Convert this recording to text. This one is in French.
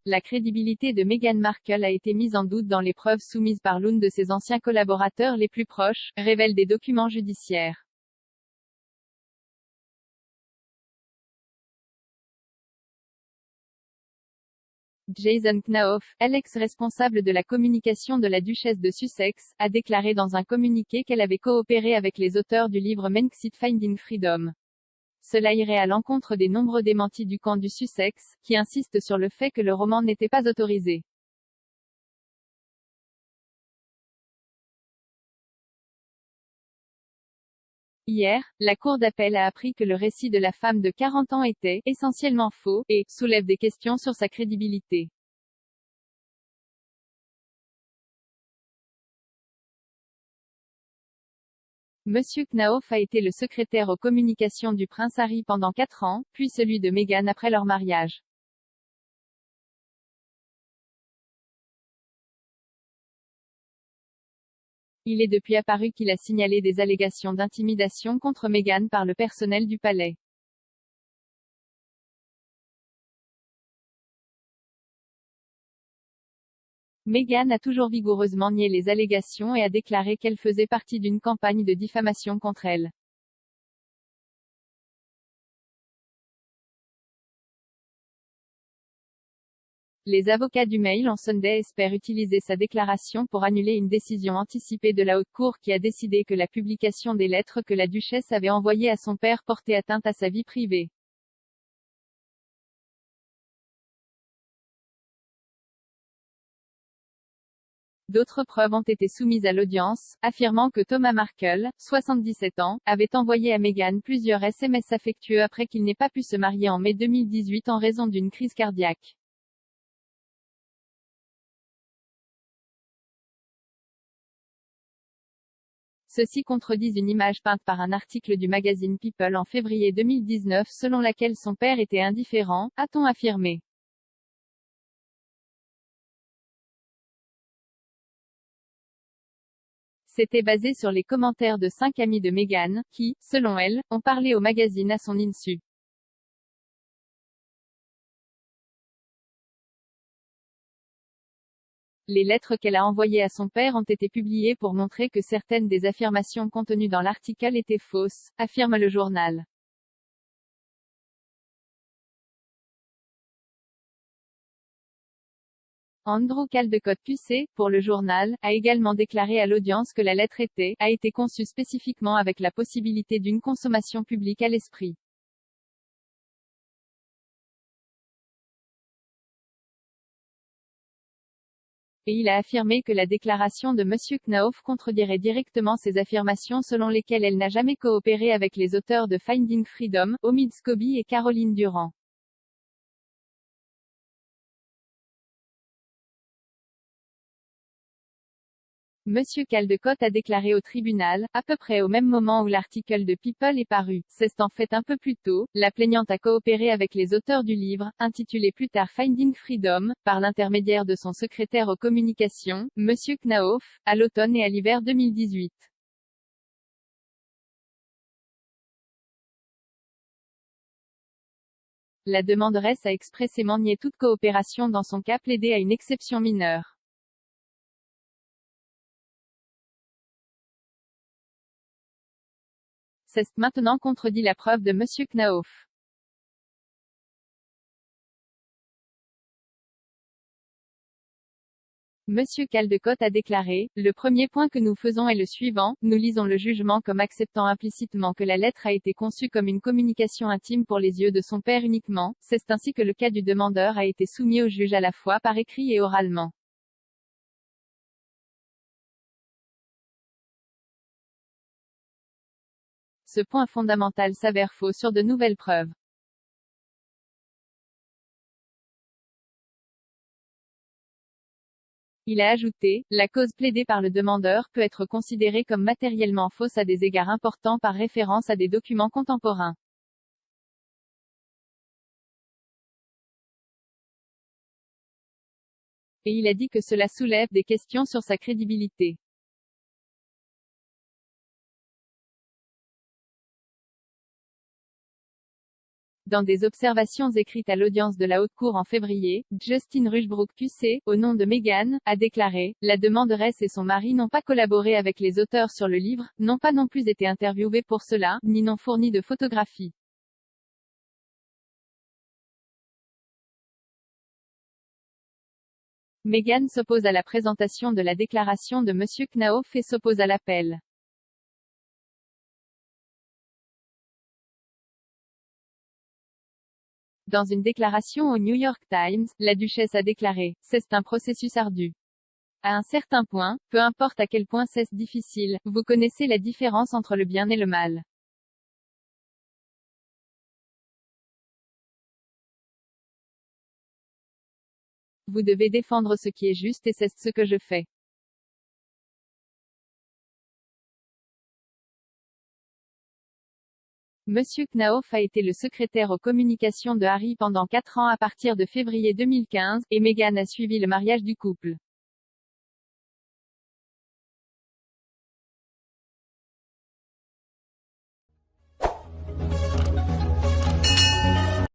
la crédibilité de Meghan Markle a été mise en doute dans les preuves soumises par l'un de ses anciens collaborateurs les plus proches, révèlent des documents judiciaires. Jason Knauf, l'ex-responsable de la communication de la duchesse de Sussex, a déclaré dans un communiqué qu'elle avait coopéré avec les auteurs du livre Menxit Finding Freedom. Cela irait à l'encontre des nombreux démentis du camp du Sussex, qui insiste sur le fait que le roman n'était pas autorisé. Hier, la cour d'appel a appris que le récit de la femme de 40 ans était essentiellement faux, et soulève des questions sur sa crédibilité. Monsieur Knauf a été le secrétaire aux communications du prince Harry pendant 4 ans, puis celui de Meghan après leur mariage. Il est depuis apparu qu'il a signalé des allégations d'intimidation contre Meghan par le personnel du palais. Meghan a toujours vigoureusement nié les allégations et a déclaré qu'elle faisait partie d'une campagne de diffamation contre elle. Les avocats du Mail on Sunday espèrent utiliser sa déclaration pour annuler une décision anticipée de la Haute Cour qui a décidé que la publication des lettres que la duchesse avait envoyées à son père portait atteinte à sa vie privée. D'autres preuves ont été soumises à l'audience, affirmant que Thomas Markle, 77 ans, avait envoyé à Meghan plusieurs SMS affectueux après qu'il n'ait pas pu se marier en mai 2018 en raison d'une crise cardiaque. Ceux-ci contredisent une image peinte par un article du magazine People en février 2019 selon laquelle son père était indifférent, a-t-on affirmé. C'était basé sur les commentaires de 5 amis de Meghan, qui, selon elle, ont parlé au magazine à son insu. Les lettres qu'elle a envoyées à son père ont été publiées pour montrer que certaines des affirmations contenues dans l'article étaient fausses, affirme le journal. Andrew Caldecott-Pusey, pour le journal, a également déclaré à l'audience que la lettre a été conçue spécifiquement avec la possibilité d'une consommation publique à l'esprit. Et il a affirmé que la déclaration de Monsieur Knauf contredirait directement ses affirmations selon lesquelles elle n'a jamais coopéré avec les auteurs de Finding Freedom, Omid Scobie et Caroline Durand. Monsieur Caldecott a déclaré au tribunal, à peu près au même moment où l'article de People est paru, c'est en fait un peu plus tôt, la plaignante a coopéré avec les auteurs du livre, intitulé plus tard Finding Freedom, par l'intermédiaire de son secrétaire aux communications, Monsieur Knauf, à l'automne et à l'hiver 2018. La demanderesse a expressément nié toute coopération dans son cas plaidé à une exception mineure. C'est maintenant contredit la preuve de Monsieur Knauf. Monsieur Caldecott a déclaré, le premier point que nous faisons est le suivant, nous lisons le jugement comme acceptant implicitement que la lettre a été conçue comme une communication intime pour les yeux de son père uniquement, c'est ainsi que le cas du demandeur a été soumis au juge à la fois par écrit et oralement. Ce point fondamental s'avère faux sur de nouvelles preuves. Il a ajouté, la cause plaidée par le demandeur peut être considérée comme matériellement fausse à des égards importants par référence à des documents contemporains. Et il a dit que cela soulève des questions sur sa crédibilité. Dans des observations écrites à l'audience de la Haute Cour en février, Justin Rushbrook QC, au nom de Meghan, a déclaré: « La demanderesse et son mari n'ont pas collaboré avec les auteurs sur le livre, n'ont pas non plus été interviewés pour cela, ni n'ont fourni de photographies. » Meghan s'oppose à la présentation de la déclaration de Monsieur Knauf et s'oppose à l'appel. Dans une déclaration au New York Times, la duchesse a déclaré: « C'est un processus ardu. À un certain point, peu importe à quel point c'est difficile, vous connaissez la différence entre le bien et le mal. Vous devez défendre ce qui est juste et c'est ce que je fais. » Monsieur Knauf a été le secrétaire aux communications de Harry pendant 4 ans à partir de février 2015, et Meghan a suivi le mariage du couple.